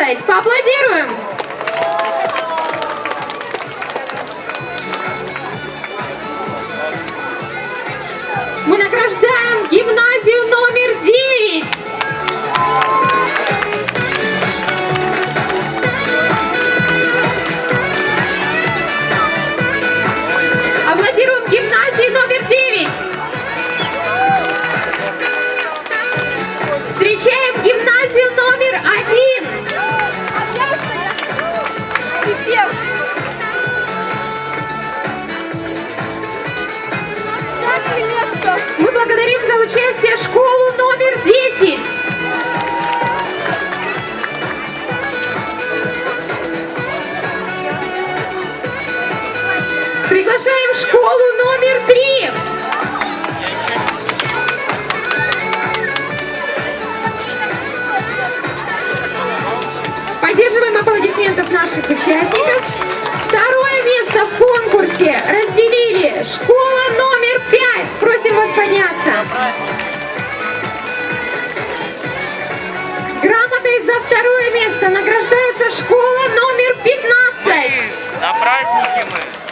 сделать. Поаплодируем! Мы награждаем гимназию номер 9. Аплодируем гимназии номер 9. Встречаем гимназию номер 1. Мы благодарим за участие школу номер 10. Приглашаем школу номер 3. Поддерживаем аплодисментов наших участников. Второе место в конкурсе разделили школа номер 5. Просим вас подняться. Грамотой за второе место награждается школа номер 15. На праздники мы.